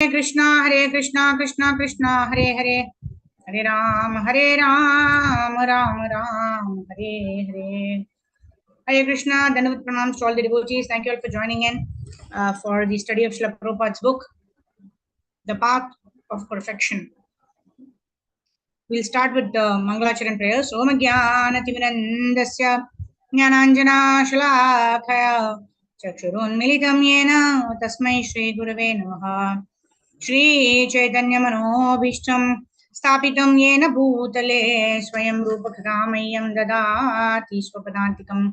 Hare Krishna, Krishna Krishna, Hare Hare, Hare Ram, Ram Ram, Hare Hare. Hare Krishna, Dandavat Pranams to all the devotees. Thank you all for joining in for the study of Srila Prabhupada's book, The Path of Perfection. We'll start with the Mangalacharan prayers. Om Jnana Timirandasya Jnananjana Shalakaya Chakshurun Militam Yena Tasmai Shri Gurave Namaha. Shri Chaitanya Manobhishtam Stapitam Yena Bhutale Swayam Rupakamayyam Dadati Swapadantikam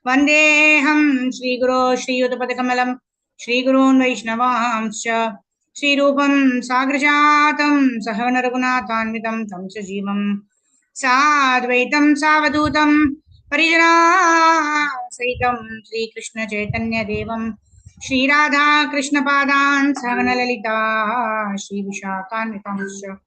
Vandeham Shri Guru Shri Yudapadakamalam Shri Gurun Vaishnavamscha Shri Rupam Sagrajatam Sahavana Raghunathanvitam Tam Sajivam Sadvaitam Savadutam Parijana Saitam Shri Krishna Chaitanya Devam Shri Radha Krishna Padan Savana Lalita Shri Vishakhanvitamscha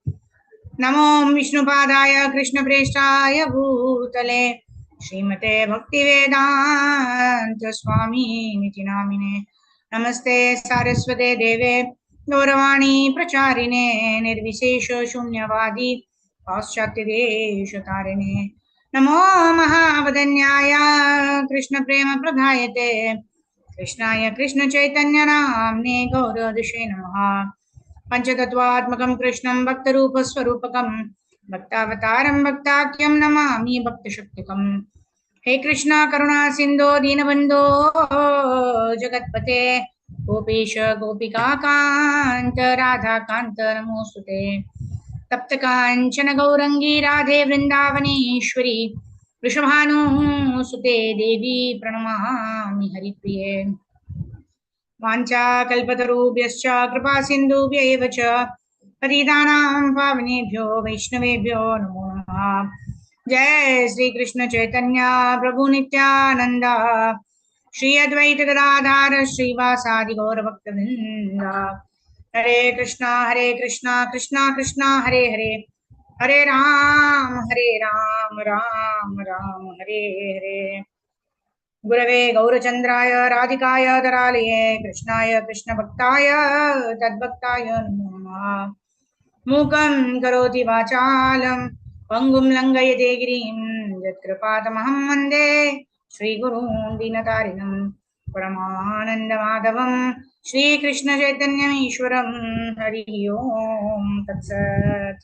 Namo Vishnu Padaya Krishna Preshtaya Bhutale Srimate Bhaktivedanta Swami Niti Namine Namaste Saraswate Deve Gauravani Pracharine Nirvishesha Shunyavadi Paschatya Desha Tarine Namo Mahavadanyaya Krishna Prema Pradhayate Krishnaya Krishna Chaitanya Namne Gauradashe Namaha Panchatattvaatmakam Krishnam Bhaktarupaswarupakam Bhaktavataram Bhaktakyam Namami Bhaktashaktikam Hey Krishna Karuna Sindho Dinabandho Jagatpate Gopesha Gopika Kanta Radha Kanta Namostute Tapta Kanchana Gaurangi Radhe Vrindavaneshwari Vrishabhanu Sute Devi Pranamami Haripriye Vancha kalpatarubhyascha kripa sindhubhya eva cha patitanam pavanebhyo vaishnavebhyo namo namaha. Jai Sri Krishna Chaitanya Prabhu Nityananda Shri Advaita Gadadhara Shri Vasadi Gaura Bhaktavinda. Hare Krishna Krishna Krishna Hare Hare Hare Ram Ram Ram Hare Hare Gurave Gaurachandraya Radhikaya Daralye Krishnaya Krishna Bhaktaya Tadbhaktaya Namo Mukam Karoti Vachalam Pangum Langayate Girim Yatkripatamaham Vande Shri Gurun Dinatarinam Paramananda Madhavam Shri Krishna Chaitanya Ishwaram Hari Om Tat Sat.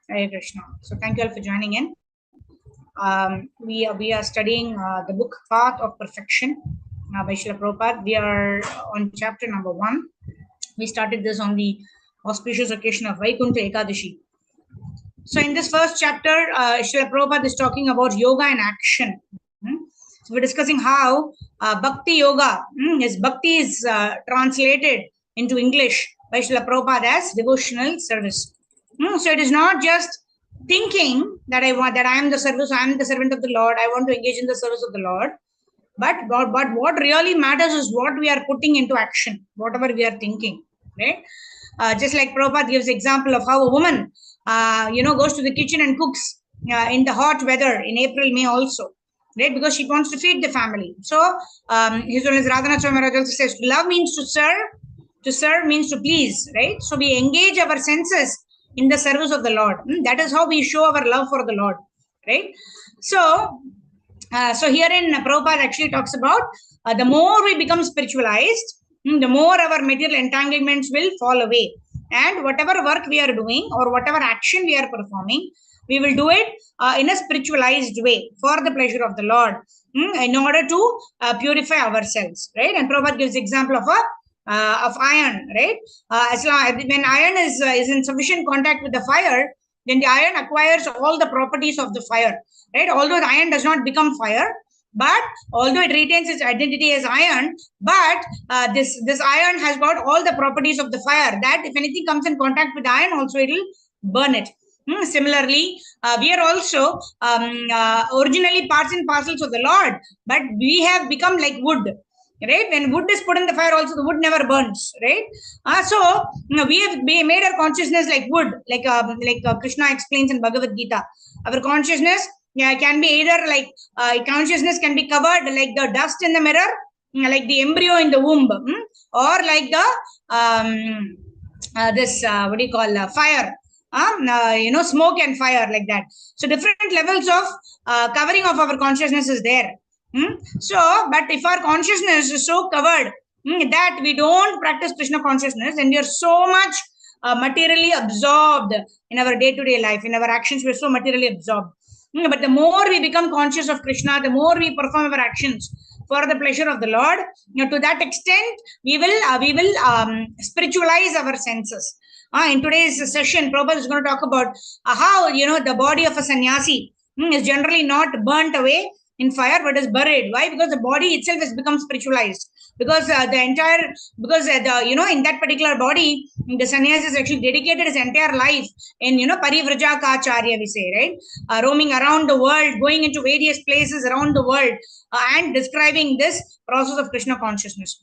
Hare Krishna. So thank you all for joining in. We are studying the book Path of Perfection by Srila Prabhupada. We are on chapter number 1. We started this on the auspicious occasion of Vaikuntha Ekadashi. So in this first chapter, Srila Prabhupada is talking about yoga in action. So we're discussing how Bhakti Yoga, Bhakti is translated into English by Srila Prabhupada as devotional service. So it is not just thinking that I am the servant of the Lord, I want to engage in the service of the Lord, but what really matters is what we are putting into action, whatever we are thinking, right? Just like Prabhupada gives example of how a woman goes to the kitchen and cooks in the hot weather in April, May also, right? Because she wants to feed the family. So His Holiness Radhanath Swami Maharaj also says love means to serve means to please, right? So we engage our senses in the service of the Lord. That is how we show our love for the Lord, right? So herein Prabhupada actually talks about the more we become spiritualized, the more our material entanglements will fall away. And whatever work we are doing or whatever action we are performing, we will do it in a spiritualized way for the pleasure of the Lord, in order to purify ourselves, right? And Prabhupada gives example of iron, right? When iron is in sufficient contact with the fire, then the iron acquires all the properties of the fire, right? Although the iron does not become fire, but although it retains its identity as iron, but this iron has got all the properties of the fire, that if anything comes in contact with iron also it will burn it. Similarly, we are also originally parts and parcels of the Lord, but we have become like wood, right? When wood is put in the fire also, the wood never burns, right? So we have made our consciousness like wood, like Krishna explains in Bhagavad Gita. Our consciousness can be either like consciousness can be covered like the dust in the mirror, like the embryo in the womb, or like the this what do you call fire, smoke and fire, like that. So different levels of covering of our consciousness is there. So but if our consciousness is so covered, that we don't practice Krishna consciousness, and we are so much materially absorbed in our day-to-day life, in our actions, we're so materially absorbed. But the more we become conscious of Krishna, the more we perform our actions for the pleasure of the Lord, to that extent we will spiritualize our senses. In today's session, Prabhupada is going to talk about how the body of a sannyasi is generally not burnt away in fire, but is buried. Why? Because the body itself has become spiritualized. Because in that particular body, the sannyasi has actually dedicated his entire life in parivraja kacharya, we say, right? Roaming around the world, going into various places around the world, and describing this process of Krishna consciousness.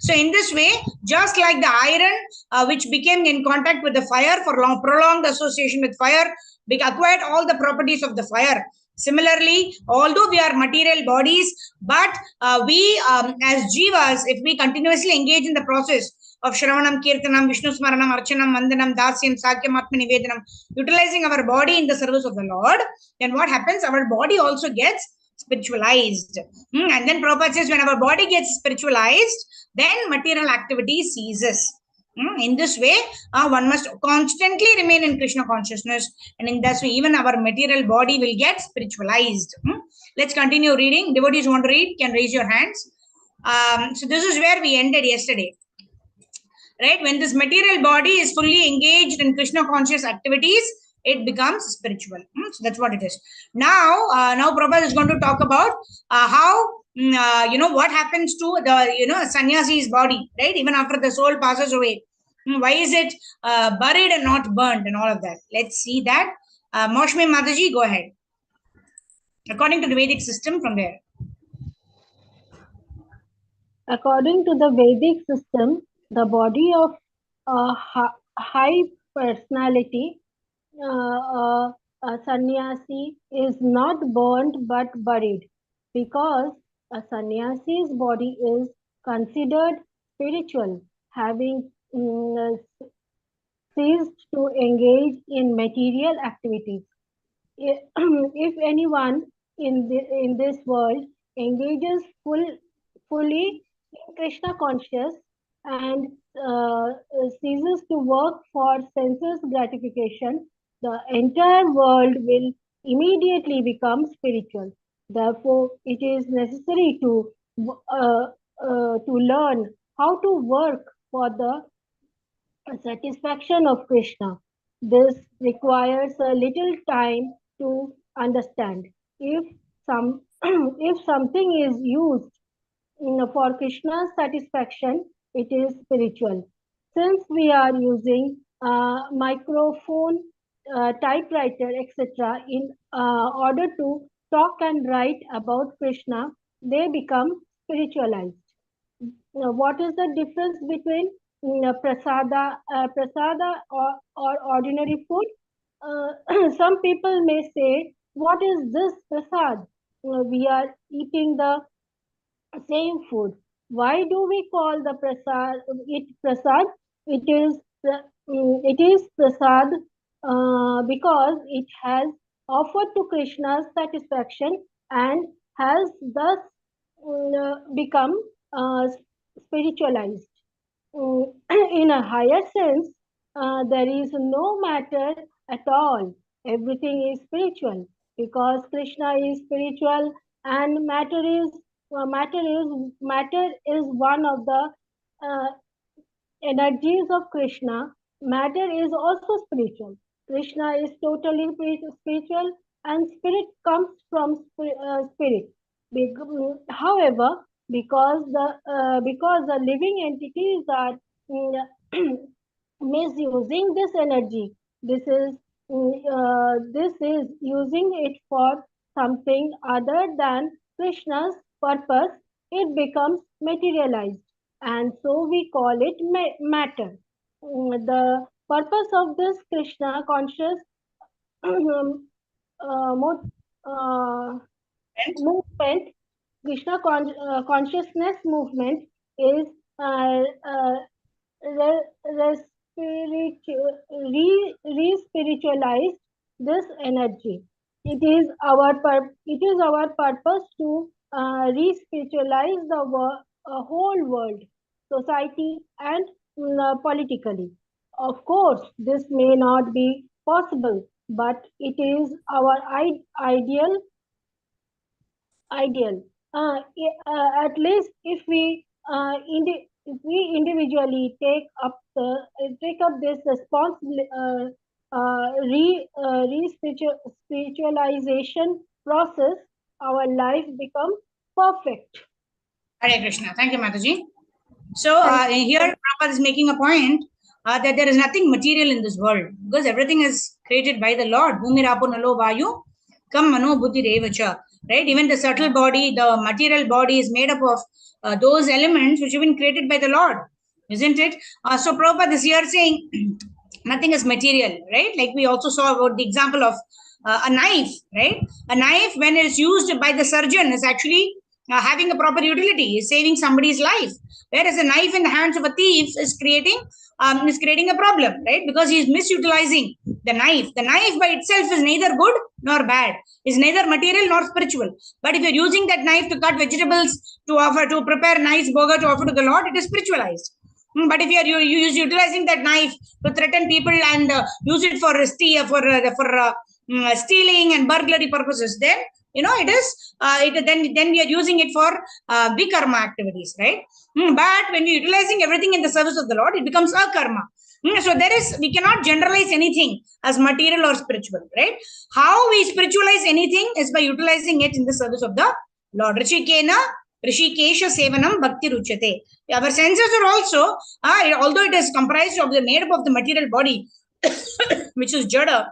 So in this way, just like the iron which became in contact with the fire for prolonged association with fire, acquired all the properties of the fire. Similarly, although we are material bodies, but we as jivas, if we continuously engage in the process of Shravanam, Kirtanam, Vishnu Smaranam, Archanam, Mandanam, Dasyam, Sakyam, Atma Nivedanam, utilizing our body in the service of the Lord, then what happens? Our body also gets spiritualized. And then Prabhupada says, when our body gets spiritualized, then material activity ceases. In this way, one must constantly remain in Krishna consciousness, and in this way, even our material body will get spiritualized. Let's continue reading. Devotees want to read, can raise your hands. So this is where we ended yesterday. Right? When this material body is fully engaged in Krishna conscious activities, it becomes spiritual. So that's what it is. Now Prabhupada is going to talk about how what happens to the sannyasi's body, right? Even after the soul passes away, why is it buried and not burned, and all of that. Let's see that. Moshmi Mataji, go ahead. According to the Vedic system, from there. According to the Vedic system, the body of a high personality, a sannyasi, is not burned but buried, because a sannyasi's body is considered spiritual, having ceased to engage in material activities. If anyone in this world engages fully in Krishna conscious and ceases to work for senses gratification, the entire world will immediately become spiritual. Therefore, it is necessary to learn how to work for the satisfaction of Krishna. This requires a little time to understand. If some if something is used for Krishna's satisfaction, it is spiritual. Since we are using microphone, typewriter, etc., in order to talk and write about Krishna, they become spiritualized. What is the difference between prasada or ordinary food? Some people may say, what is this prasad? We are eating the same food. Why do we call the prasad? It is prasad because it has offered to Krishna's satisfaction and has thus become spiritualized. In a higher sense, there is no matter at all. Everything is spiritual because Krishna is spiritual, and matter is one of the energies of Krishna. Matter is also spiritual. Krishna is totally spiritual, and spirit comes from spirit. However, because the living entities are misusing this energy, this is using it for something other than Krishna's purpose. It becomes materialized, and so we call it matter. The purpose of this Krishna conscious movement, Krishna consciousness movement, is re-spiritualize this energy. It is our purpose to re-spiritualize the whole world, society, and politically. Of course, this may not be possible, but it is our ideal. At least if we individually take up this responsibility, spiritualization process, our life become perfect. Hare Krishna. Thank you, Mataji. So here Prabhupada is making a point that there is nothing material in this world because everything is created by the Lord. Bhumirapo nalo vayu kam mano buddhi revacha. Right? Even the subtle body, the material body is made up of those elements which have been created by the Lord. Isn't it? So Prabhupada is here saying nothing is material, right? Like we also saw about the example of a knife, right? A knife, when it is used by the surgeon, is actually having a proper utility, is saving somebody's life. Whereas a knife in the hands of a thief is creating a problem, right? Because he is misutilizing the knife. The knife by itself is neither good nor bad, is neither material nor spiritual. But if you're using that knife to cut vegetables, to prepare nice burger to offer to the Lord, it is spiritualized. But if you are utilizing that knife to threaten people and use it for stealing and burglary purposes, then it is then we are using it for vikarma activities, right? But when we are utilizing everything in the service of the Lord, it becomes a karma. So we cannot generalize anything as material or spiritual, right? How we spiritualize anything is by utilizing it in the service of the Lord. Rishikesha Sevanam Bhakti Ruchate. Our senses are also, although it is comprised of made up of the material body, which is Jada,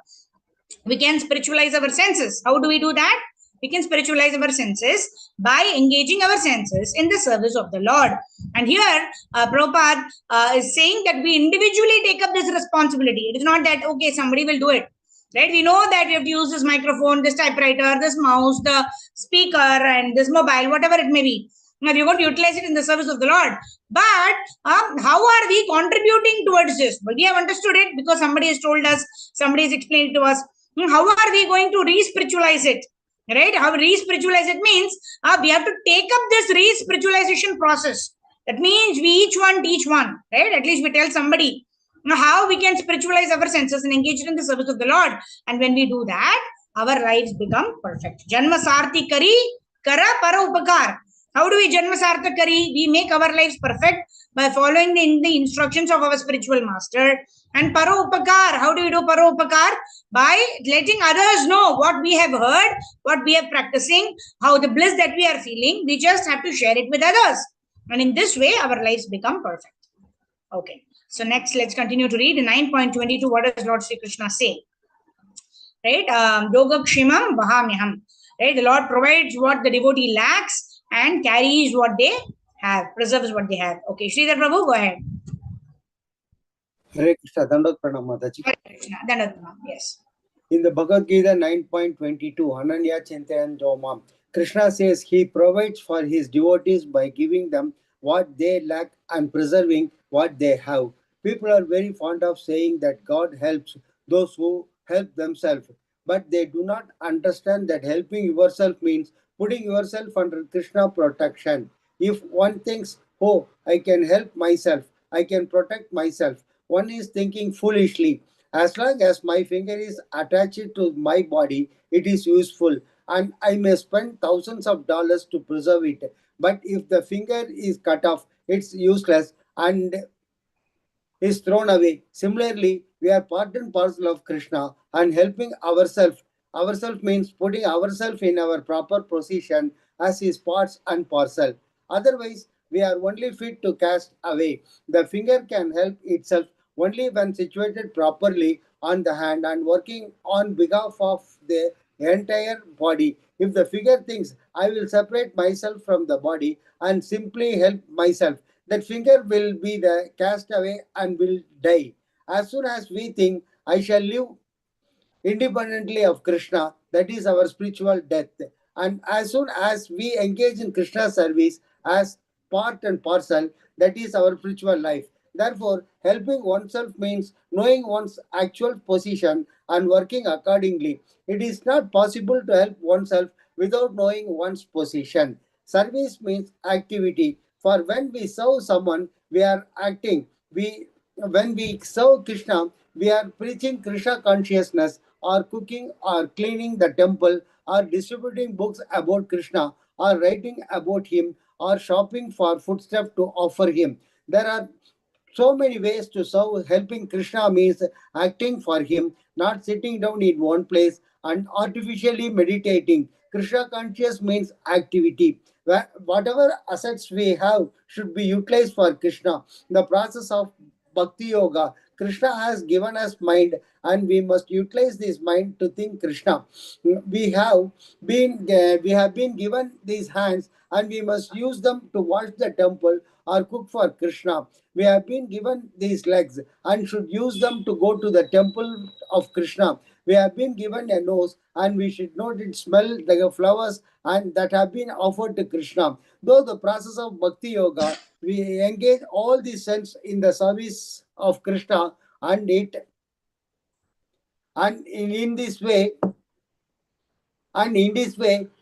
we can spiritualize our senses. How do we do that? We can spiritualize our senses by engaging our senses in the service of the Lord. And here, Prabhupada is saying that we individually take up this responsibility. It is not that, okay, somebody will do it. Right? We know that you have to use this microphone, this typewriter, this mouse, the speaker, and this mobile, whatever it may be. Now, you're going to utilize it in the service of the Lord. But how are we contributing towards this? Well, we have understood it because somebody has told us, somebody has explained to us. How are we going to re-spiritualize it? Right? How re-spiritualize it means we have to take up this re-spiritualization process. That means we each one teach one, right? At least we tell somebody how we can spiritualize our senses and engage in the service of the Lord. And when we do that, our lives become perfect. Janma sarthi kari kara para upakar. How do we janma sartha kari? We make our lives perfect by following the instructions of our spiritual master. And para upakar, how do we do para upakar? By letting others know what we have heard, what we are practicing, how the bliss that we are feeling. We just have to share it with others. And in this way, our lives become perfect. Okay. So next, let's continue to read 9.22. What does Lord Sri Krishna say? Right? Yogakshimam Vahamyaham. Right? The Lord provides what the devotee lacks and carries what they have, preserves what they have. Okay, Sridhar Prabhu, go ahead. Hare Krishna, Dandavat Pranam Mataji. Hare Krishna, Dandavat Pranam, yes. In the Bhagavad Gita 9.22, Ananya Chintayan Jomam, Krishna says he provides for his devotees by giving them what they lack and preserving what they have. People are very fond of saying that God helps those who help themselves, but they do not understand that helping yourself means putting yourself under Krishna protection. If one thinks, oh, I can help myself, I can protect myself, one is thinking foolishly. As long as my finger is attached to my body, it is useful, and I may spend thousands of dollars to preserve it. But if the finger is cut off, it's useless and is thrown away. Similarly, we are part and parcel of Krishna, and helping ourselves. Ourselves means putting ourselves in our proper position as his parts and parcel. Otherwise, we are only fit to cast away. The finger can help itself only when situated properly on the hand and working on behalf of the entire body. If the finger thinks, I will separate myself from the body and simply help myself, that finger will be the cast away and will die. As soon as we think, I shall live independently of Krishna, that is our spiritual death. And as soon as we engage in Krishna service as part and parcel, that is our spiritual life. Therefore, helping oneself means knowing one's actual position and working accordingly. It is not possible to help oneself without knowing one's position. Service means activity. For when we serve someone, we are acting. When we serve Krishna, we are preaching Krishna consciousness, or cooking, or cleaning the temple, or distributing books about Krishna, or writing about him, or shopping for foodstuff to offer him. There are so many ways to serve. Helping Krishna means acting for him, not sitting down in one place and artificially meditating. Krishna conscious means activity. Whatever assets we have should be utilized for Krishna. The process of Bhakti Yoga. Krishna has given us mind, and we must utilize this mind to think Krishna. We have been given these hands, and we must use them to wash the temple or cook for Krishna. We have been given these legs and should use them to go to the temple of Krishna. We have been given a nose, and we should not smell the flowers and that have been offered to Krishna. Though the process of Bhakti Yoga, we engage all these sense in the service of Krishna, and it and in this way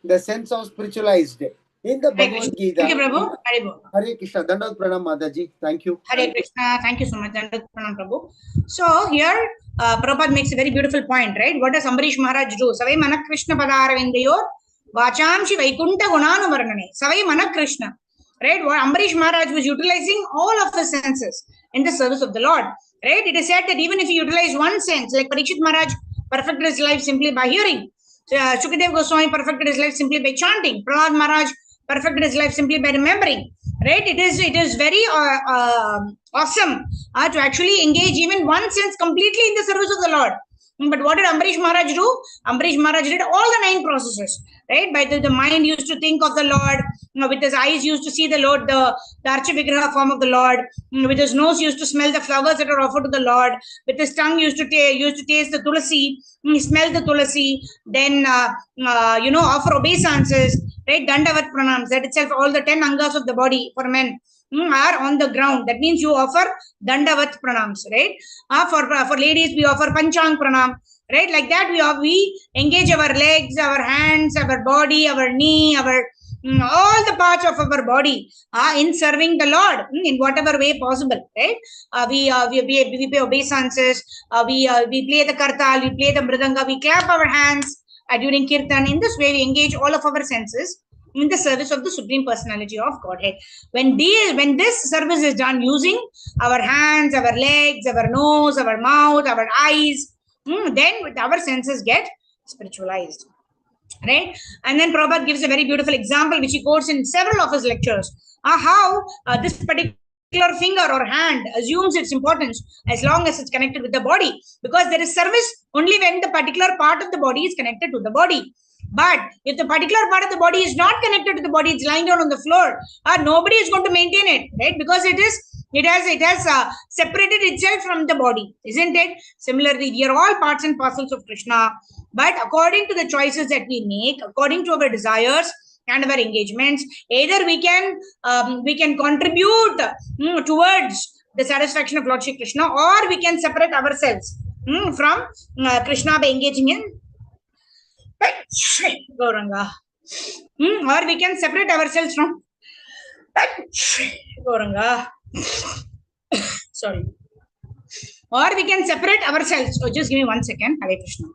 the sense of spiritualized. In the Hare Krishna. Bhagavad Thank you, Gita, Prabhu. Hare Bol. Hare Krishna, Dandavat Pranam Mataji. Thank you. Hare Krishna. Thank you so much, Dandavat Pranam, Prabhu. So here, Prabhupada makes a very beautiful point, right? What does Ambarish Maharaj do? Savai Manak Krishna Padaravindayor Vachamshi Vaikunta Gunanu Varnane. Savai Manak Krishna. Right? What Ambarish Maharaj was utilizing all of his senses in the service of the Lord. Right? It is said that even if you utilize one sense, like Parikshit Maharaj perfected his life simply by hearing. Shukadev Goswami perfected his life simply by chanting. Prahlad Maharaj perfected his life simply by remembering. Right? It is very awesome to actually engage even one sense completely in the service of the Lord. But what did Ambarish Maharaj do? Ambarish Maharaj did all the 9 processes, right? By the mind used to think of the Lord, with his eyes used to see the Lord, the Archa Vigraha form of the Lord, with his nose used to smell the flowers that are offered to the Lord, with his tongue used to taste the tulasi, smell the tulasi, then offer obeisances, right? Dandavat pranams, that itself all the 10 angas of the body for men are on the ground. That means you offer dandavat pranams, right? For ladies, we offer panchang pranam, right? Like that, we engage our legs, our hands, our body, our knee, our all the parts of our body in serving the Lord in whatever way possible, right? We pay obeisances, we play the kartal, we play the mridanga, we clap our hands during kirtan. In this way, we engage all of our senses in the service of the Supreme Personality of Godhead. When this service is done using our hands, our legs, our nose, our mouth, our eyes, then our senses get spiritualized. Right? And then Prabhupada gives a very beautiful example, which he quotes in several of his lectures, how this particular finger or hand assumes its importance as long as it's connected with the body, because there is service only when the particular part of the body is connected to the body. But if the particular part of the body is not connected to the body, it's lying down on the floor, nobody is going to maintain it, right? Because it has separated itself from the body, isn't it? Similarly, we are all parts and parcels of Krishna, but according to the choices that we make, according to our desires and our engagements, either we can contribute towards the satisfaction of Lord Shri Krishna, or we can separate ourselves from Krishna by engaging in Gauranga. Or we can separate ourselves from Gauranga. Sorry. Or we can separate ourselves. So just give me 1 second. Hare Krishna.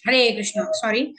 Hare Krishna. Sorry.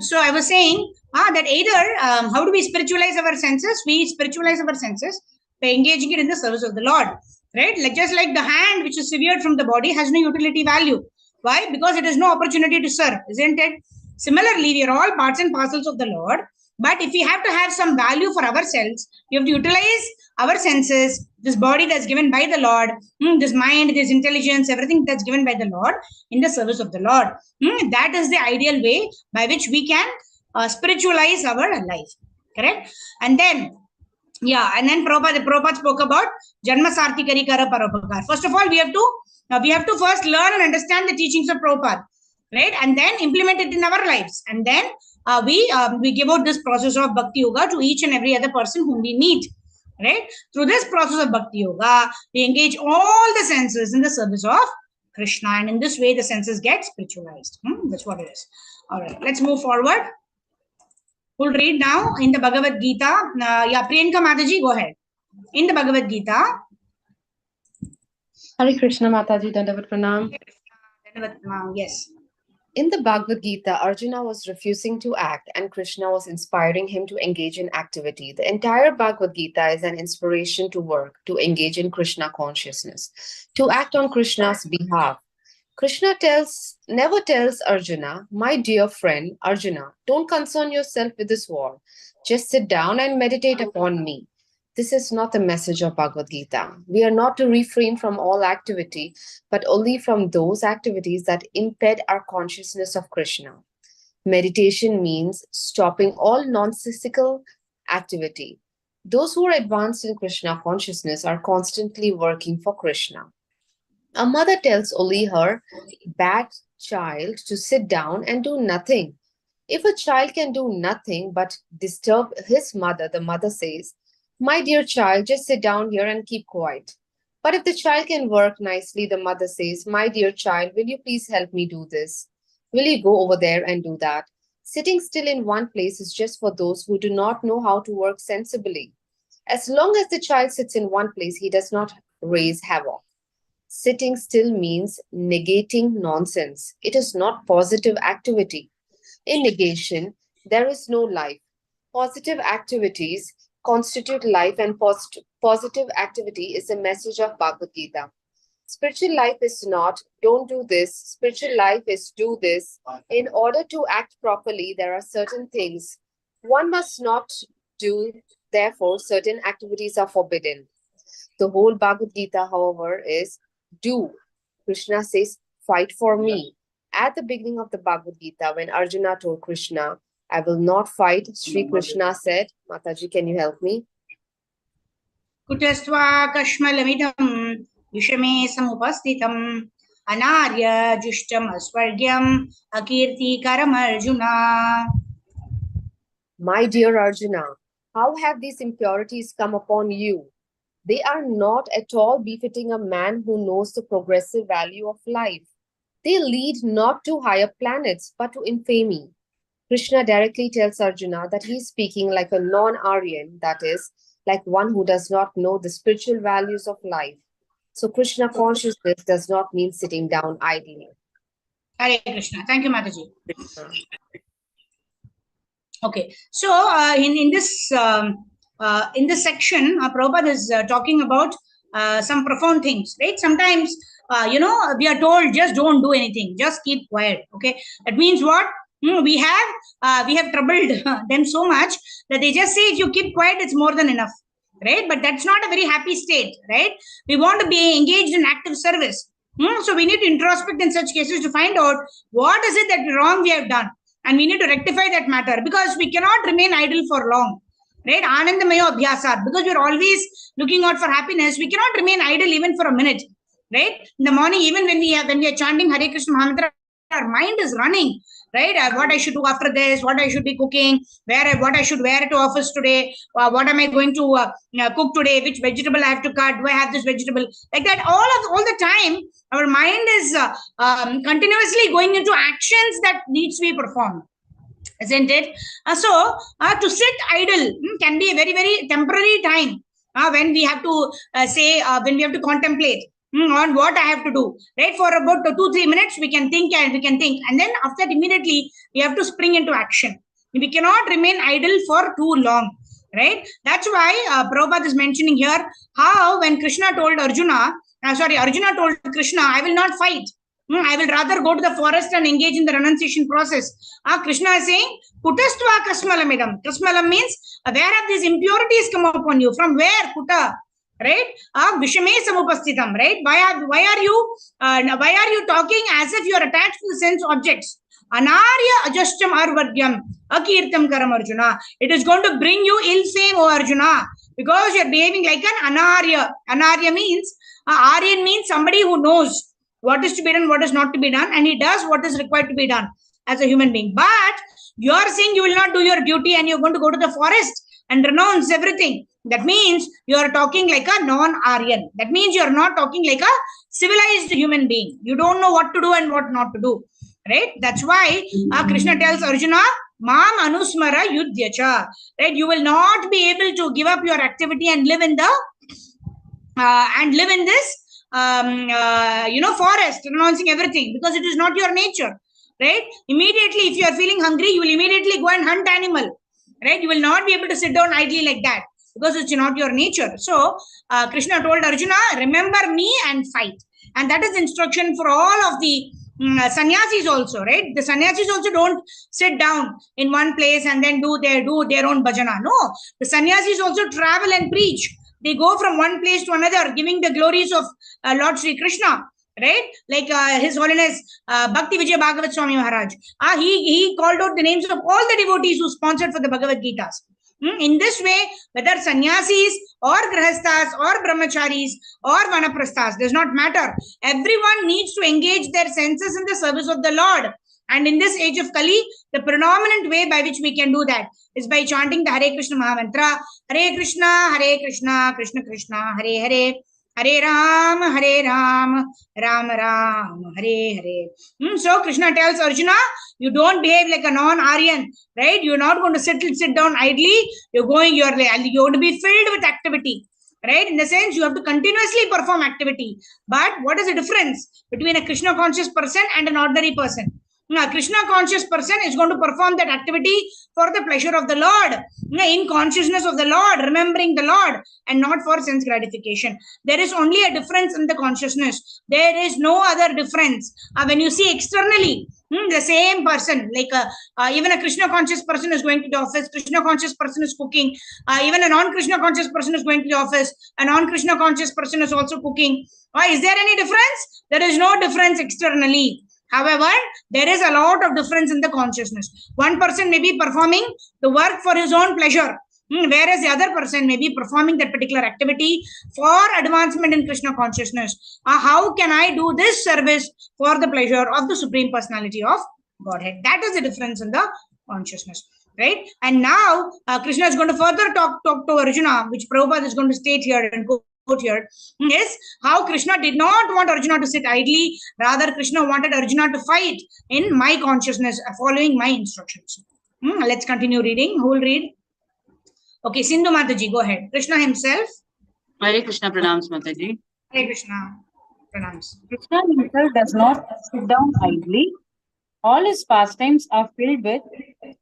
So I was saying that either how do we spiritualize our senses? We spiritualize our senses by engaging it in the service of the Lord. Right? Like just like the hand which is severed from the body has no utility value. Why? Because it has no opportunity to serve, isn't it? Similarly, we are all parts and parcels of the Lord. But if we have to have some value for ourselves, we have to utilize our senses, this body that's given by the Lord, this mind, this intelligence, everything that's given by the Lord in the service of the Lord. That is the ideal way by which we can spiritualize our life. Correct? And then, Prabhupada spoke about Janma Sarthikari Kara Paropakar. First of all, we have to first learn and understand the teachings of Prabhupada, right? And then implement it in our lives. And then we give out this process of Bhakti Yoga to each and every other person whom we meet, right? Through this process of Bhakti Yoga, we engage all the senses in the service of Krishna, and in this way the senses get spiritualized. That's what it is. All right, let's move forward. We'll read now in the Bhagavad Gita. Priyanka Mataji, go ahead. In the Bhagavad Gita. Hare Krishna Mataji, Dandavat Pranam. Yes. In the Bhagavad Gita, Arjuna was refusing to act and Krishna was inspiring him to engage in activity. The entire Bhagavad Gita is an inspiration to work, to engage in Krishna consciousness, to act on Krishna's behalf. Krishna never tells Arjuna, my dear friend Arjuna, don't concern yourself with this war. Just sit down and meditate upon me. This is not the message of Bhagavad Gita. We are not to refrain from all activity, but only from those activities that impede our consciousness of Krishna. Meditation means stopping all nonsensical activity. Those who are advanced in Krishna consciousness are constantly working for Krishna. A mother tells only her bad child to sit down and do nothing. If a child can do nothing but disturb his mother, the mother says, my dear child, just sit down here and keep quiet. But if the child can work nicely, the mother says, my dear child, will you please help me do this? Will you go over there and do that? Sitting still in one place is just for those who do not know how to work sensibly. As long as the child sits in one place, he does not raise havoc. Sitting still means negating nonsense. It is not positive activity. In negation, there is no life. Positive activities constitute life, and positive activity is the message of Bhagavad Gita. Spiritual life is not, don't do this. Spiritual life is, do this. In order to act properly, there are certain things one must not do. Therefore, certain activities are forbidden. The whole Bhagavad Gita, however, is do. Krishna says, fight for me. At the beginning of the Bhagavad Gita, when Arjuna told Krishna, I will not fight, Sri Krishna said, Mataji, can you help me? Kutasva kashmalamidam yushame samupastitam anarya jushtam asvargyam akirti karam Arjuna. My dear Arjuna, how have these impurities come upon you? They are not at all befitting a man who knows the progressive value of life. They lead not to higher planets, but to infamy. Krishna directly tells Arjuna that he is speaking like a non-Aryan, that is, like one who does not know the spiritual values of life. So Krishna consciousness does not mean sitting down idly. Hare Krishna. Thank you, Mataji. Okay, so in this section, Prabhupada is talking about some profound things, right? Sometimes, we are told just don't do anything, just keep quiet. Okay, that means what? We have troubled them so much that they just say if you keep quiet, it's more than enough, right? But that's not a very happy state, right? We want to be engaged in active service. So we need to introspect in such cases to find out what is it that wrong we have done, and we need to rectify that matter, because we cannot remain idle for long, right? Anandamayo abhyasat, because we're always looking out for happiness, we cannot remain idle even for a minute, right? In the morning, even when we are chanting Hare Krishna Mahamantra, our mind is running, right? What I should do after this, what I should be cooking, what I should wear to office today, what am I going to cook today, which vegetable I have to cut, do I have this vegetable, like that. All the time, our mind is continuously going into actions that needs to be performed, isn't it? So to sit idle can be a very, very temporary time when we have to when we have to contemplate. on what I have to do, right? For about 2-3 minutes, we can think, and then after that, immediately we have to spring into action. We cannot remain idle for too long, right? That's why Prabhupada is mentioning here how when Krishna told Arjuna told Krishna, I will not fight. I will rather go to the forest and engage in the renunciation process. Krishna is saying, Kutastva kasmalamidam. Kasmalam means, where have these impurities come upon you? From where? Kuta. Right? Vishame samupastitam. Right? Why are you talking as if you are attached to the sense objects? Anarya ajashtam arvadyam. Akirtam karam Arjuna. It is going to bring you ill fame, O Arjuna, because you are behaving like an anarya. Anarya means, Aryan means somebody who knows what is to be done, what is not to be done, and he does what is required to be done as a human being. But you are saying you will not do your duty and you're going to go to the forest and renounce everything. That means you are talking like a non-Aryan. That means you are not talking like a civilized human being. You don't know what to do and what not to do. Right? That's why Krishna tells Arjuna, Mam anusmara yudhyacha. Right? You will not be able to give up your activity and live in this forest, renouncing everything, because it is not your nature, right? Immediately, if you are feeling hungry, you will immediately go and hunt animal, right? You will not be able to sit down idly like that, because it's not your nature. So, Krishna told Arjuna, remember me and fight. And that is instruction for all of the sannyasis also, right? The sannyasis also don't sit down in one place and then do their own bhajana. No, the sannyasis also travel and preach. They go from one place to another, giving the glories of Lord Sri Krishna, right? Like His Holiness Bhakti Vijay Bhagavat Swami Maharaj. He called out the names of all the devotees who sponsored for the Bhagavad Gitas. In this way, whether sannyasis or grahasthas or brahmacharis or vanaprasthas, does not matter. Everyone needs to engage their senses in the service of the Lord. And in this age of Kali, the predominant way by which we can do that is by chanting the Hare Krishna Mahamantra. Hare Krishna, Krishna Krishna, Hare Hare, Hare Ram, Ram Ram, Hare Hare. So Krishna tells Arjuna, you don't behave like a non-Aryan, right? You're not going to sit down idly. You're going to be filled with activity, right? In the sense, you have to continuously perform activity. But what is the difference between a Krishna conscious person and an ordinary person? A Krishna conscious person is going to perform that activity for the pleasure of the Lord, in consciousness of the Lord, remembering the Lord, and not for sense gratification. There is only a difference in the consciousness. There is no other difference. When you see externally, the same person, like even a Krishna conscious person is going to the office, Krishna conscious person is cooking, even a non-Krishna conscious person is going to the office, a non-Krishna conscious person is also cooking. Is there any difference? There is no difference externally. However, there is a lot of difference in the consciousness. One person may be performing the work for his own pleasure, whereas the other person may be performing that particular activity for advancement in Krishna consciousness. How can I do this service for the pleasure of the Supreme Personality of Godhead? That is the difference in the consciousness, right? And now Krishna is going to further talk to Arjuna, which Prabhupada is going to state here and quote here, is how Krishna did not want Arjuna to sit idly. Rather, Krishna wanted Arjuna to fight in my consciousness, following my instructions. Let's continue reading. Who will read? Okay, Sindhu Mataji, go ahead. Krishna himself. Hare Krishna Pranams Mataji. Hare Krishna Pranams. Krishna himself does not sit down idly. All his pastimes are filled with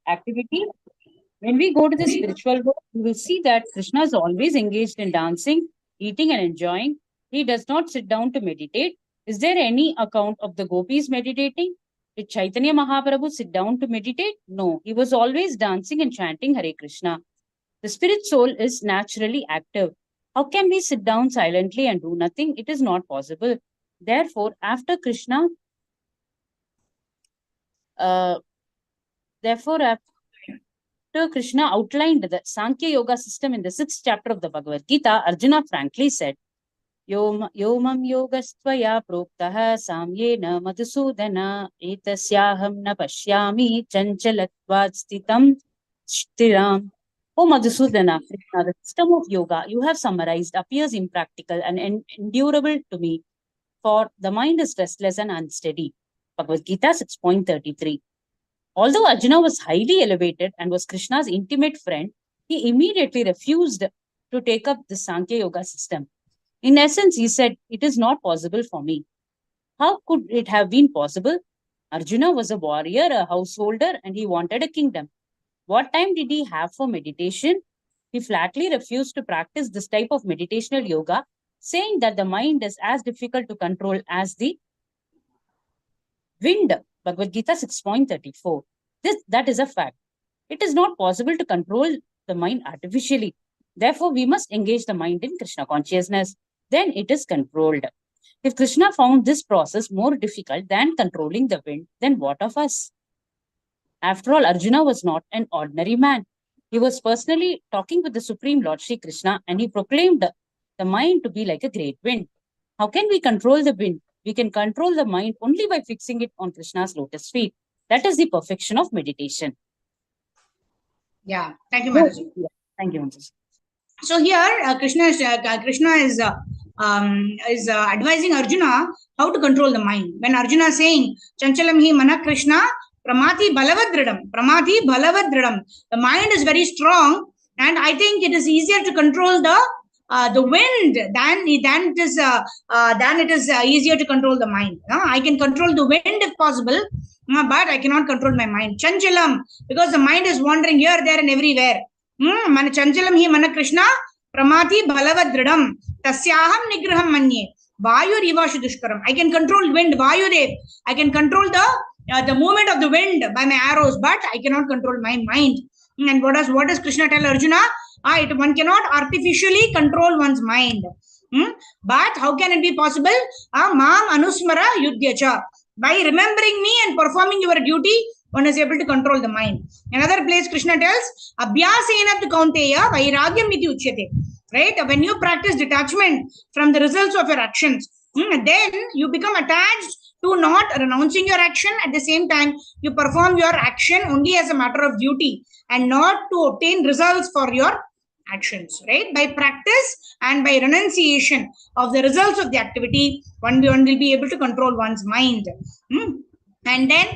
activity. When we go to the spiritual world, we will see that Krishna is always engaged in dancing, eating and enjoying. He does not sit down to meditate. Is there any account of the gopis meditating? Did Chaitanya Mahaprabhu sit down to meditate? No, he was always dancing and chanting Hare Krishna. The spirit soul is naturally active. How can we sit down silently and do nothing? It is not possible. Therefore, after Krishna outlined the Sankhya Yoga system in the 6th chapter of the Bhagavad Gita, Arjuna frankly said, Yomam yogastvaya proktaha samyena madhusudana etasyaham na pashyami chanchalatvad stitam shtiram. O Madhusudana, Krishna, the system of yoga you have summarized appears impractical and endurable to me, for the mind is restless and unsteady. Bhagavad Gita 6.33. Although Arjuna was highly elevated and was Krishna's intimate friend, he immediately refused to take up the Sankhya Yoga system. In essence, he said, "It is not possible for me." How could it have been possible? Arjuna was a warrior, a householder, and he wanted a kingdom. What time did he have for meditation? He flatly refused to practice this type of meditational yoga, saying that the mind is as difficult to control as the wind. Bhagavad Gita 6.34. That is a fact. It is not possible to control the mind artificially. Therefore, we must engage the mind in Krishna consciousness. Then it is controlled. If Krishna found this process more difficult than controlling the wind, then what of us? After all, Arjuna was not an ordinary man. He was personally talking with the Supreme Lord Sri Krishna, and he proclaimed the mind to be like a great wind. How can we control the wind? We can control the mind only by fixing it on Krishna's lotus feet. That is the perfection of meditation. Yeah, thank you, Mataji. Thank you, Mataji. So here, Krishna is advising Arjuna how to control the mind. When Arjuna is saying, Chanchalam hi mana Krishna, pramati balavadridam. Pramati balavadridam. The mind is very strong, and I think it is easier to control the wind than it is easier to control the mind. I can control the wind if possible, but I cannot control my mind. Chanchalam, because the mind is wandering here, there, and everywhere. Mana chanchalam hi mana Krishna, pramati balavadridam. Tasyaham nigraham manye. Vayu rivashu dushkaram. I can control wind, Vayudev. I can control the movement of the wind by my arrows, but I cannot control my mind. And what does Krishna tell Arjuna? One cannot artificially control one's mind. But how can it be possible? Mam anusmara yudhyacha. By remembering me and performing your duty, one is able to control the mind. Another place Krishna tells, Abhyasena tu kaunteya vairagyam iti uchyate. Right? When you practice detachment from the results of your actions, then you become attached to not renouncing your action. At the same time, you perform your action only as a matter of duty and not to obtain results for your actions. Right? By practice and by renunciation of the results of the activity, one will be able to control one's mind. And then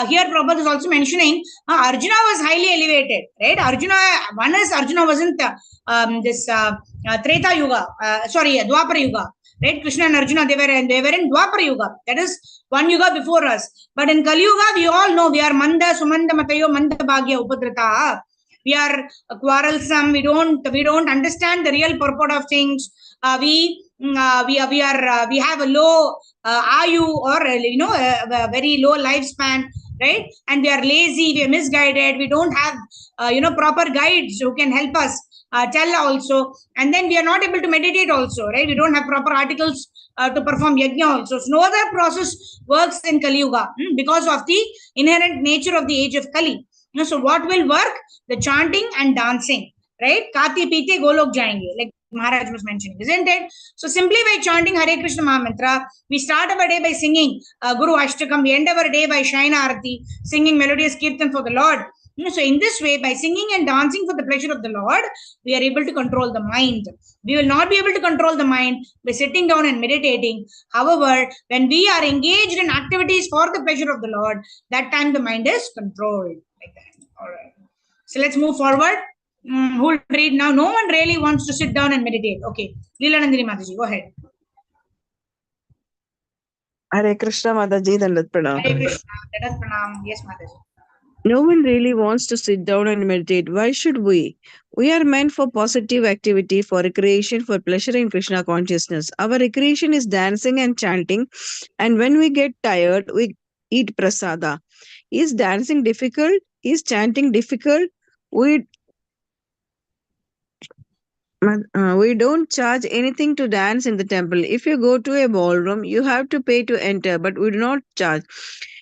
here Prabhupada is also mentioning Arjuna was highly elevated, right? Arjuna wasn't this Treta Yuga, Dwapara Yuga, right? Krishna and Arjuna, they were in Dwapara Yuga. That is one yuga before us. But in Kali Yuga, we all know we are Manda, Sumanda, Matayo, Manda, Bhagya, Upadrata. We are quarrelsome. We don't understand the real purport of things. We have a low ayu, or a very low lifespan, right? And we are lazy, we are misguided, we don't have proper guides who can help us tell also, and then we are not able to meditate also, right? We don't have proper articles to perform yajna also. So no other process works in Kali Yuga because of the inherent nature of the age of Kali. So what will work? The chanting and dancing, right? Kati pite golok jayenge, like Maharaj was mentioning, isn't it? So simply by chanting Hare Krishna Mahamantra, we start our day by singing Guru Ashtakam, we end our day by Shaina Arati, singing melodious kirtan for the Lord. So in this way, by singing and dancing for the pleasure of the Lord, we are able to control the mind. We will not be able to control the mind by sitting down and meditating. However, when we are engaged in activities for the pleasure of the Lord, that time the mind is controlled. Like that. All right. So let's move forward. Who will read now? No one really wants to sit down and meditate. Okay. Leela Nandini Mataji, go ahead. Hare Krishna Mataji, Dandat Pranam. Hare Krishna, Dandat Pranam. Yes, Mataji. No one really wants to sit down and meditate. Why should we? We are meant for positive activity, for recreation, for pleasure in Krishna consciousness. Our recreation is dancing and chanting, and when we get tired, we eat prasada. Is dancing difficult? Is chanting difficult? We don't charge anything to dance in the temple. If you go to a ballroom, you have to pay to enter, but we do not charge.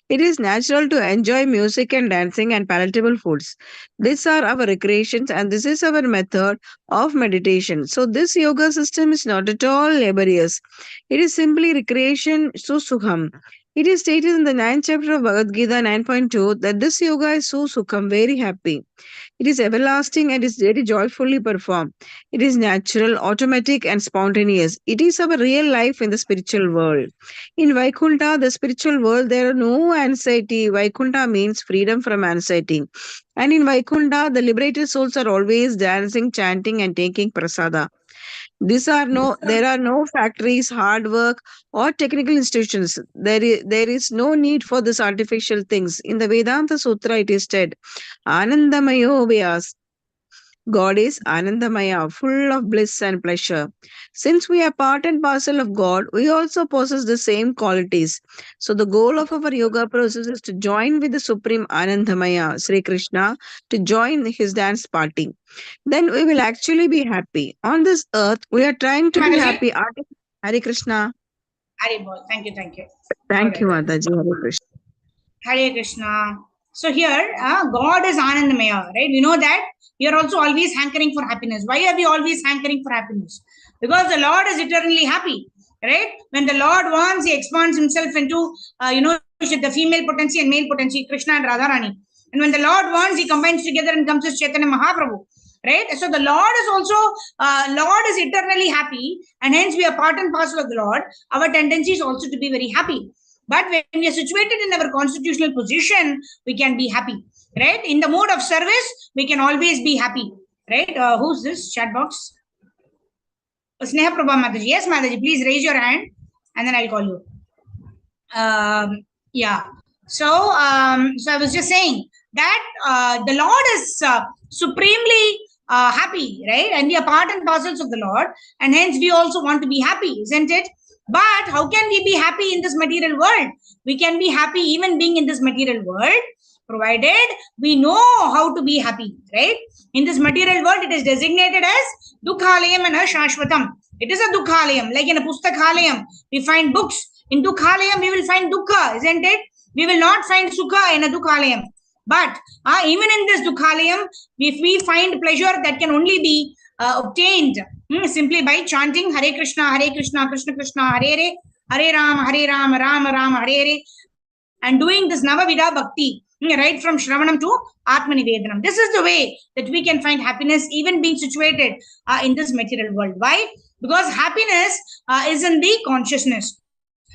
It is natural to enjoy music and dancing and palatable foods. These are our recreations, and this is our method of meditation. So this yoga system is not at all laborious. It is simply recreation, sukham. It is stated in the 9th chapter of Bhagavad Gita 9.2 that this yoga is sukham, very happy. It is everlasting and is very joyfully performed. It is natural, automatic, and spontaneous. It is our real life in the spiritual world. In Vaikuntha, the spiritual world, there are no anxiety. Vaikuntha means freedom from anxiety. And in Vaikuntha, the liberated souls are always dancing, chanting, and taking prasada. There are no factories, hard work, or technical institutions. There is no need for these artificial things. In the Vedanta Sutra, it is said, Anandamayo Vyas. God is Anandamaya, full of bliss and pleasure. Since we are part and parcel of God, we also possess the same qualities. So, the goal of our yoga process is to join with the Supreme Anandamaya, Sri Krishna, to join his dance party. Then we will actually be happy. On this earth, we are trying to be Mataji? happy. Hare Krishna. Hare Bol. Thank you, thank you. All Thank you, right. Mataji. Hare Krishna. Hare Krishna. So here, God is Anandamaya, right? We know that we are also always hankering for happiness. Why are we always hankering for happiness? Because the Lord is eternally happy, right? When the Lord wants, He expands Himself into, the female potency and male potency, Krishna and Radharani. And when the Lord wants, He combines together and comes as Chaitanya Mahaprabhu, right? So the Lord is also, Lord is eternally happy, and hence we are part and parcel of the Lord. Our tendency is also to be very happy. But when we are situated in our constitutional position, we can be happy, right? In the mode of service, we can always be happy, right? Who's this chat box? Sneha Prabha Mataji. Yes, Mataji, please raise your hand and then I'll call you. Yeah. So I was just saying that the Lord is supremely happy, right? And we are part and parcels of the Lord, and hence we also want to be happy, isn't it? But how can we be happy in this material world? We can be happy even being in this material world, provided we know how to be happy, right? In this material world, it is designated as Dukhalayam and Ashashvatam. It is a Dukhalayam, like in a Pustakhalayam, we find books. In Dukhalayam, we will find Dukha, isn't it? We will not find Sukha in a Dukhalayam. But even in this Dukhalayam, if we find pleasure, that can only be obtained simply by chanting Hare Krishna, Krishna Krishna, Hare Hare Rama, Rama Rama, Hare Hare, and doing this Navavida Bhakti, right from Shravanam to Atmanivedanam. This is the way that we can find happiness, even being situated in this material world. Why? Because happiness is in the consciousness.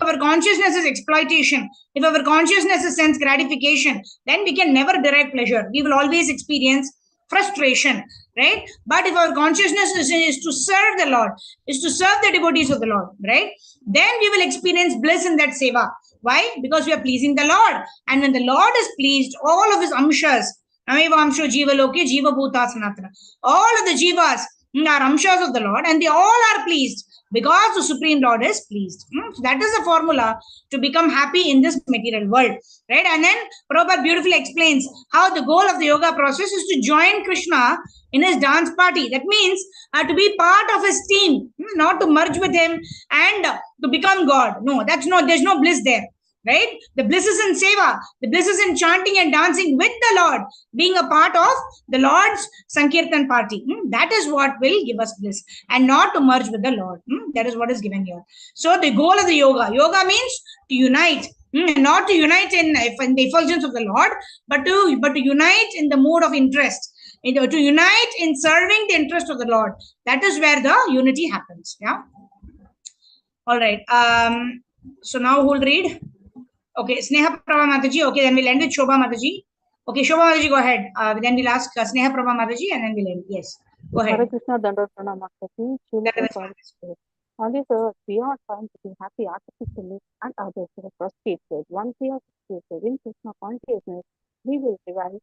If our consciousness is exploitation, if our consciousness is sense gratification, then we can never derive pleasure. We will always experience frustration, right? But if our consciousness is to serve the Lord, is to serve the devotees of the Lord, right? Then we will experience bliss in that seva. Why? Because we are pleasing the Lord. And when the Lord is pleased, all of his amshas, Amevamsho Jiva Loke, Jiva Bhuta Sanatana, all of the jivas are amshas of the Lord, and they all are pleased because the Supreme Lord is pleased. So that is the formula to become happy in this material world, right? And then Prabhupada beautifully explains how the goal of the yoga process is to join Krishna in his dance party. That means to be part of his team, not to merge with him and to become God. No, there's no bliss there. Right? The bliss is in seva. The bliss is in chanting and dancing with the Lord, being a part of the Lord's Sankirtan party. That is what will give us bliss, and not to merge with the Lord. That is what is given here. So the goal of the yoga means to unite, not to unite in the effulgence of the Lord, but to unite in the mode of interest, to unite in serving the interest of the Lord. That is where the unity happens. Yeah. All right. So now who will read? Okay, Sneha Prabha Mataji. Okay, then we'll end with Shobha Mataji. Okay, Shobha Mataji, go ahead. Then we'll ask Sneha Prabha Mataji and then we'll end. Yes, go ahead. Hare Krishna Dandava Pranamastaki. On this earth, we are trying to be happy artificially and others are frustrated. Once we are frustrated in Krishna consciousness, we will revive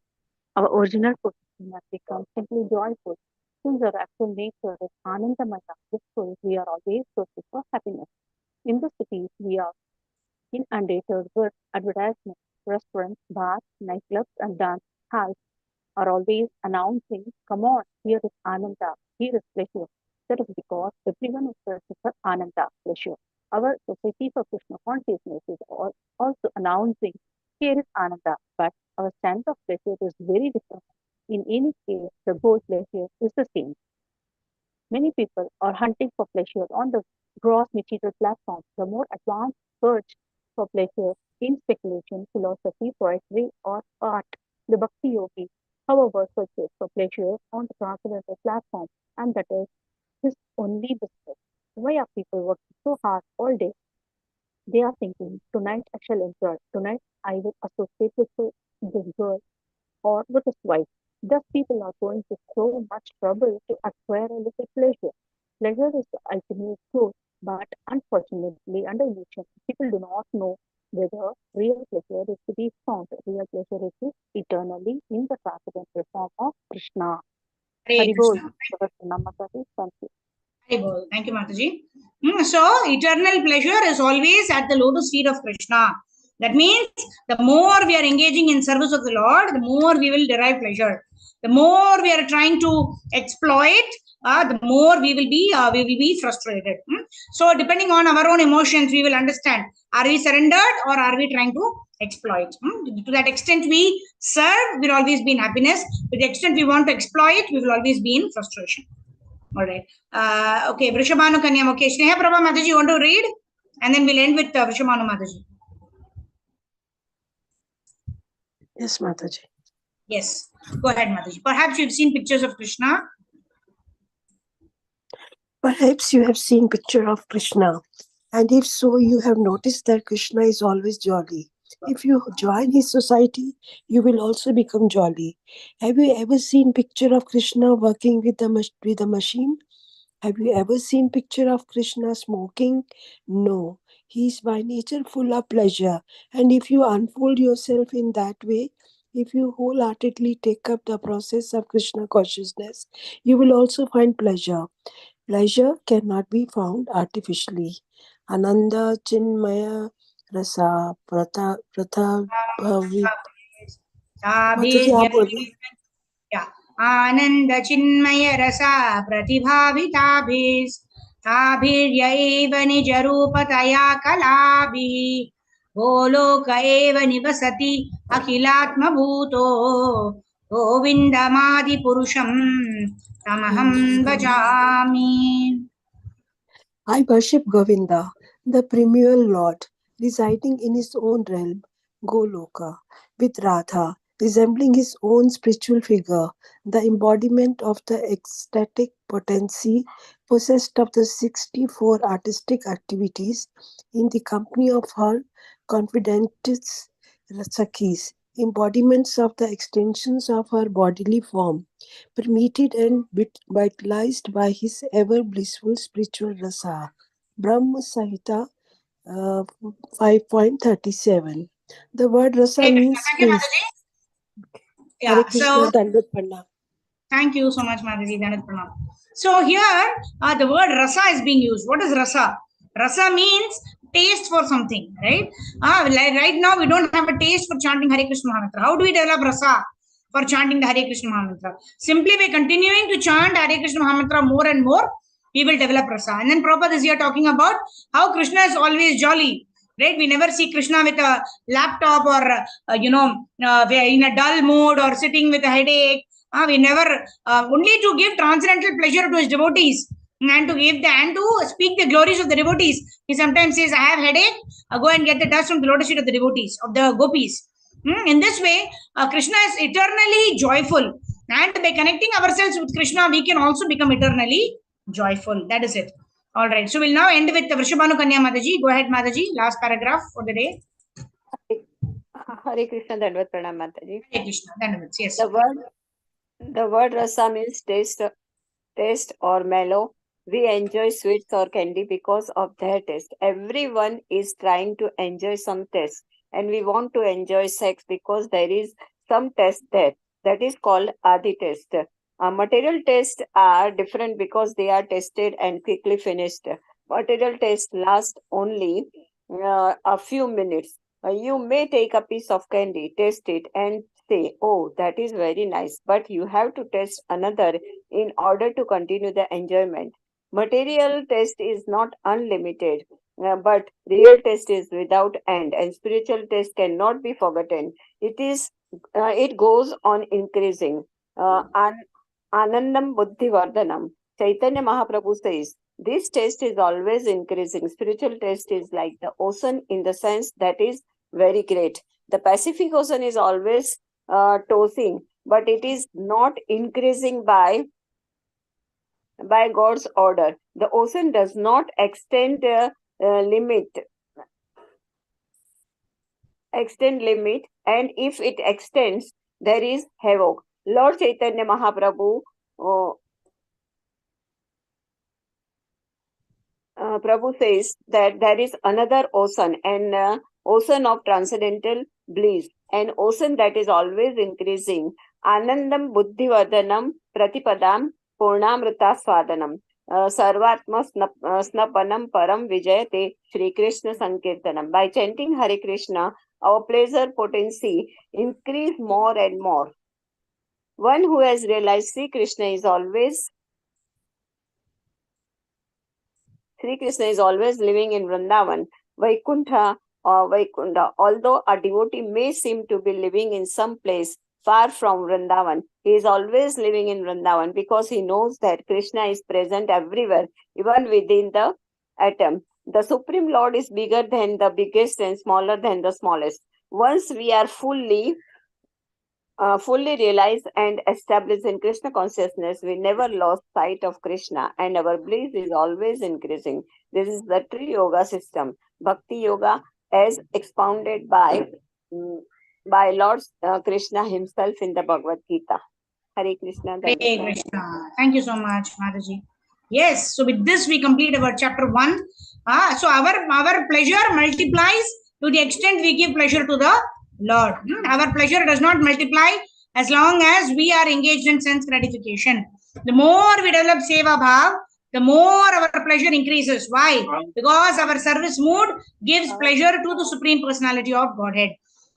our original position and become simply joyful. Since our actual nature is Anandamaya, blissful, we are always searching for happiness. In the cities, we are inundated with advertisements. Restaurants, bars, nightclubs, and dance halls are always announcing, come on, here is Ananda, here is pleasure. That is because everyone is searching for Ananda, pleasure. Our Society for Krishna Consciousness is also announcing, here is Ananda, but our sense of pleasure is very different. In any case, the goal pleasure is the same. Many people are hunting for pleasure on the gross material platform. The more advanced search for pleasure in speculation, philosophy, poetry, or art. The Bhakti Yogi, however, searches for pleasure on the transcendental platform, and that is his only business. Why are people working so hard all day? They are thinking, tonight I shall enjoy. Tonight I will associate with this girl or with his wife. Thus, people are going to so much trouble to acquire a little pleasure. Pleasure is the ultimate truth, but unfortunately, under illusion, people do not know whether real pleasure is to be found. Real pleasure is eternally in the transcendental form of Krishna. Hare Haribol, Krishna. thank you. Haribol. Thank you, Mataji. So, eternal pleasure is always at the lotus feet of Krishna. That means the more we are engaging in service of the Lord, the more we will derive pleasure. The more we are trying to exploit, the more we will be frustrated. So, depending on our own emotions, we will understand: are we surrendered or are we trying to exploit? To that extent, we serve, will always be in happiness. To the extent we want to exploit, we will always be in frustration. All right. Okay, Vrishabhanu Kanyam. Okay, Sneha Prabha Mataji, you want to read? And then we'll end with Vrishabhanu Mataji. Yes, Mataji. Yes, go ahead, Mataji. Perhaps you've seen pictures of Krishna. Perhaps you have seen picture of Krishna, and if so, you have noticed that Krishna is always jolly. If you join his society, you will also become jolly. Have you ever seen picture of Krishna working with a machine? Have you ever seen picture of Krishna smoking? No, he is by nature full of pleasure, and if you unfold yourself in that way, if you wholeheartedly take up the process of Krishna consciousness, you will also find pleasure. Pleasure cannot be found artificially. Ananda Chinmaya Rasa Prata Bhavi. Mataji, आप बोलिए. Yeah. आनंद चिन्मय रसा प्रतिभाविताभिस् ताभिर्यैव निज रूपतया कलाभिः गोलोक एव निवसति अखिलात्मभूतो गोविन्दमादिपुरुषं तमहं भजामि. I worship Govinda, the primeval Lord, residing in his own realm, Goloka, with Radha, resembling his own spiritual figure, the embodiment of the ecstatic potency possessed of the 64 artistic activities, in the company of her confidentes Sakhis, embodiments of the extensions of her bodily form, permeated and vitalized by his ever blissful spiritual rasa. Brahma Sahita 5.37. The word rasa means Thank you, taste. Mataji. Hare Yeah, Krishna, so Dandavat Pranam. thank you so much, Mataji. Dandavat Pranam. So here the word rasa is being used. What is rasa? Rasa means taste for something, right? Like right now we don't have a taste for chanting Hare Krishna Mahamantra. How do we develop rasa for chanting the Hare Krishna Mahamantra? Simply by continuing to chant Hare Krishna Mahamantra more and more, we will develop rasa. And then Prabhupada is here talking about how Krishna is always jolly. Right? We never see Krishna with a laptop or, in a dull mood or sitting with a headache. We never, only to give transcendental pleasure to his devotees and to speak the glories of the devotees. He sometimes says, I have headache, go and get the dust from the lotus feet of the devotees, of the gopis. In this way, Krishna is eternally joyful. And by connecting ourselves with Krishna, we can also become eternally joyful. That is it. All right. So we'll now end with the Vrishabhanu Kanya Mataji. Go ahead, Mataji. Last paragraph for the day. Hare Krishna, Dandavat Pranam, Mataji. Hare Krishna. Dandavat. Yes. The word rasa means taste or mellow. We enjoy sweets or candy because of their taste. Everyone is trying to enjoy some taste, and we want to enjoy sex because there is some taste there. That is called adi taste. Material tastes are different because they are tasted and quickly finished. Material taste lasts only a few minutes. You may take a piece of candy, taste it, and say, oh, that is very nice, but you have to taste another in order to continue the enjoyment. Material taste is not unlimited, but real taste is without end, and spiritual taste cannot be forgotten. It goes on increasing. Anandam Buddhi Vardhanam. Chaitanya Mahaprabhu says, this taste is always increasing. Spiritual taste is like the ocean in the sense that is very great. The Pacific Ocean is always tossing, but it is not increasing by God's order. The ocean does not extend limit, and if it extends, there is havoc. Lord Chaitanya Mahaprabhu Prabhu says that there is another ocean, an ocean of transcendental bliss, an ocean that is always increasing. Anandam buddhivardhanam pratipadam purnamrita swadanam. Sarvatma snapanam param vijayate Shri Krishna Sankirtanam. By chanting Hare Krishna, our pleasure potency increase more and more. One who has realized Sri Krishna is always living in Vrindavan, Vaikuntha or Vaikunta. Although a devotee may seem to be living in some place far from Vrindavan, he is always living in Vrindavan because he knows that Krishna is present everywhere, even within the atom. The Supreme Lord is bigger than the biggest and smaller than the smallest. Once we are fully realized and established in Krishna consciousness, we never lost sight of Krishna, and our bliss is always increasing. This is the Tri Yoga system, Bhakti Yoga, as expounded by Lord Krishna himself in the Bhagavad Gita. Hare Krishna. Hare Krishna. Thank you so much, Mataji. Yes, so with this we complete our chapter 1. So our pleasure multiplies to the extent we give pleasure to the Lord. Our pleasure does not multiply as long as we are engaged in sense gratification. The more we develop Seva Bhav, the more our pleasure increases. Why? Because our service mood gives pleasure to the Supreme Personality of Godhead.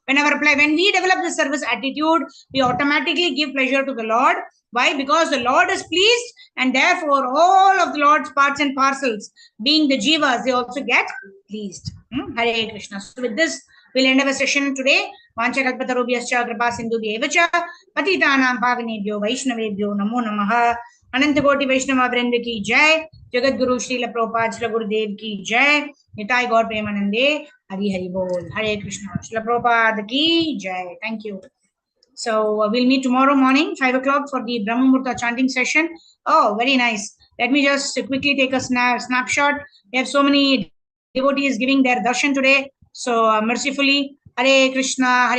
When we develop the service attitude, we automatically give pleasure to the Lord. Why? Because the Lord is pleased, and therefore all of the Lord's parts and parcels, being the jivas, they also get pleased. Hare Krishna. So with this, we'll end our session today. Vancha kalpatarubhyascha kripa sindhubhyevacha patitanam pavanebhyo vaishnavebhyo namo namaha. Ananta Koti Vaishnava Vrinda ki jai. Jagat Guru Srila Prabhupada Srila Gurudev ki jai. Nitai Gaur Premanande. Hari Hari Bol. Hare Krishna. Srila Prabhupada ki jai. Thank you. So we'll meet tomorrow morning, 5 o'clock for the Brahma Murta chanting session. Oh, very nice. Let me just quickly take a snapshot. We have so many devotees giving their darshan today. So mercifully, Hare Krishna,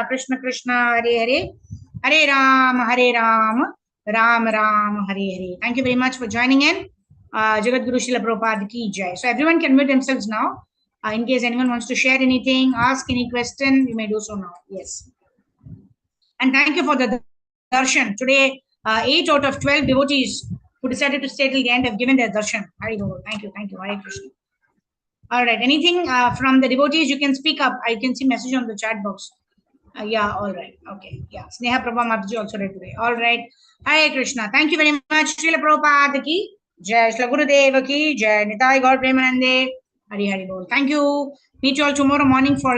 Krishna Krishna, Hare Hare, Hare Ram, Ram Ram, Hare Hare. Thank you very much for joining in. Jagat Guru Srila Prabhupada ki jai. So everyone can mute themselves now. In case anyone wants to share anything, ask any question, you may do so now. Yes. And thank you for the darshan. Today, 8 out of 12 devotees who decided to stay till the end have given their darshan. Hari Bol. Thank you. Hare Krishna. All right. Anything from the devotees, you can speak up. I can see message on the chat box. Yeah, all right. Okay. Yeah. Sneha Prabha Mataji also read today. All right. Hare Krishna. Thank you very much. Srila Prabhupada ki jai. Srila Gurudeva ki jai. Nitai Gaur Premanande. Hari Hari Bol. Thank you. Meet you all tomorrow morning for